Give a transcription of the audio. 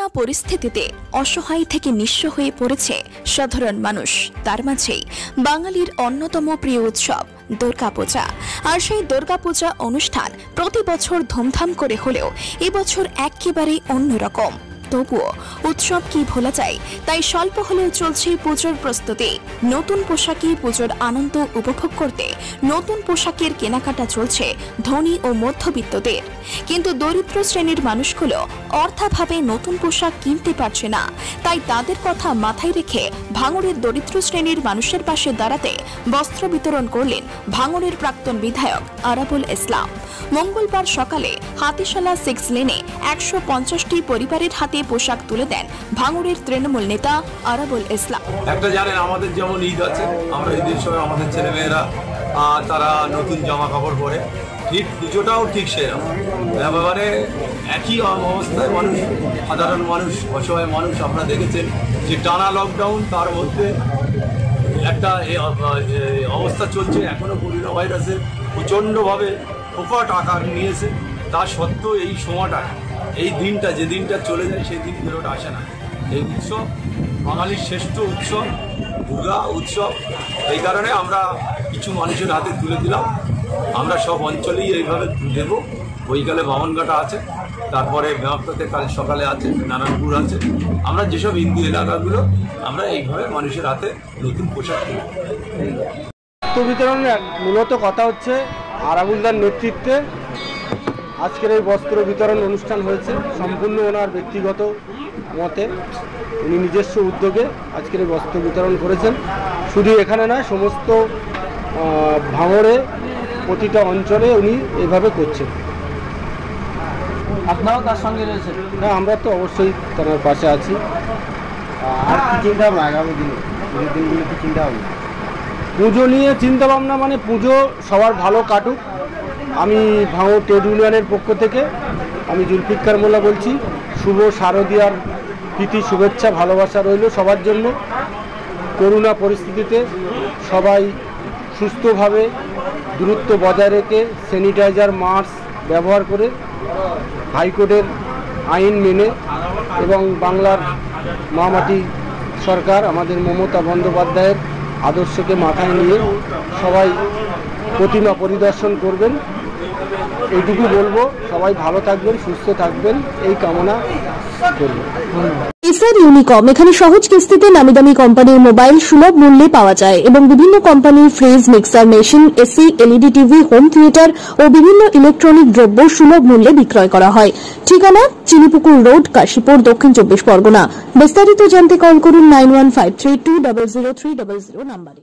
Corona পরিস্থিতিতে অসহায় থেকে নিঃস্ব হয়ে পড়েছে সাধারণ মানুষ। তার মাঝেই বাঙালির অন্যতম প্রিয় উৎসব দুর্গাপূজা। আর সেই দুর্গাপূজা অনুষ্ঠান প্রতি বছর ধুমধাম করে হলেও এবছর একেবারেই অন্যরকম। তবুও উৎসব কি ভোলা যায়? তাই স্বল্প হলেও চলছে পুজোর প্রস্তুতি। নতুন পোশাকে পুজোর আনন্দ উপভোগ করতে নতুন পোশাকের কেনাকাটা চলছে ধনী ও মধ্যবিত্তদের। কিন্তু দরিদ্র শ্রেণীর মানুষগুলো অর্থাভাবে নতুন পোশাক কিনতে পারছে না। তাই তাদের কথা মাথায় রেখে ভাঙড়ের দরিদ্র শ্রেণীর মানুষের পাশে দাঁড়াতে বস্ত্র বিতরণ করলেন ভাঙড়ের প্রাক্তন বিধায়ক আরাবুল ইসলাম। মঙ্গলবার সকালে হাতিশালা 6 লেনে 150টি পরিবারের হাতে পোশাক তুলে দেন ভাঙড়ের তৃণমূল নেতা আরাবুল ইসলাম। একটা জানেন, আমাদের যেমন ঈদ আছে, আমরা ঈদের সময় আমাদের ছেলেমেয়েরা তারা নতুন জামা কাপড় পরে, ঠিক পুজোটাও ঠিক সেরকম। মানে একই অবস্থায় মানুষ, সাধারণ মানুষ, অসহায় মানুষ আপনারা দেখেছেন যে টানা লকডাউন, তার মধ্যে একটা অবস্থা চলছে। এখনও করোনা ভাইরাসের প্রচণ্ডভাবে প্রকট আকার নিয়েছে। তা সত্ত্বেও এই সময়টা, এই দিনটা, যে দিনটা চলে যায় সেই দিন ফেরত আসে না। এই উৎসব বাঙালির শ্রেষ্ঠ উৎসব, দুর্গা উৎসব। এই কারণে আমরা কিছু মানুষের হাতে তুলে দিলাম। আমরা সব অঞ্চলেই এইভাবে দেব। বৈকালে বামনঘাটা আছে, তারপরে মেমাপ্তাতে কাল সকালে আছে, নারায়ণপুর আছে। আমরা যেসব হিন্দু এলাকাগুলো, আমরা এইভাবে মানুষের হাতে নতুন পোশাক দেব। বস্ত্র বিতরণের মূলত কথা হচ্ছে আরাবুলদার নেতৃত্বে আজকের এই বস্ত্র বিতরণ অনুষ্ঠান হয়েছে। সম্পূর্ণ ওনার ব্যক্তিগত মতে, উনি নিজস্ব উদ্যোগে আজকের এই বস্ত্র বিতরণ করেছেন। শুধু এখানে নয়, সমস্ত ভাঙড়ে প্রতিটা অঞ্চলে উনি এভাবে করছেন। আপনারাও তার সঙ্গে রয়েছেন? হ্যাঁ, আমরা তো অবশ্যই তার পাশে আছি। আর কি চিন্তা ভাবনা আগামী দিনে, পুজোর দিনগুলো কি চিন্তা ভাবনা? পুজো নিয়ে চিন্তা ভাবনা মানে পুজো সবার ভালো কাটুক। আমি ভাঙড় ট্রেড ইউনিয়নের পক্ষ থেকে আমি জুলফিকার মোল্লা বলছি, শুভ শারদীয়ার প্রীতি শুভেচ্ছা ভালোবাসা রইল সবার জন্য। করোনা পরিস্থিতিতে সবাই সুস্থভাবে দূরত্ব বজায় রেখে স্যানিটাইজার, মাস্ক ব্যবহার করে হাইকোর্টের আইন মেনে এবং বাংলার মামাটি সরকার আমাদের মমতা বন্দ্যোপাধ্যায়ের আদর্শকে মাথায় নিয়ে সবাই প্রতিমা পরিদর্শন করবেন। এইটুকু বলবো, সবাই ভালো থাকবেন, সুস্থ থাকবেন, এই কামনা করব। এসআর ইউনিকম, এখানে সহজ কিস্তিতে নামি দামি কোম্পানির মোবাইল সুলভ মূল্যে পাওয়া যায় এবং বিভিন্ন কোম্পানির fridge, mixer machine, AC, LED TV, home theatre ও বিভিন্ন ইলেকট্রনিক দ্রব্য সুলভ মূল্যে বিক্রয় করা হয়। ঠিকানা চিনিপুকুর রোড, কাশীপুর, দক্ষিণ 24 পরগনা। বিস্তারিত জানতে কল করুন 9153200300 নাম্বারে।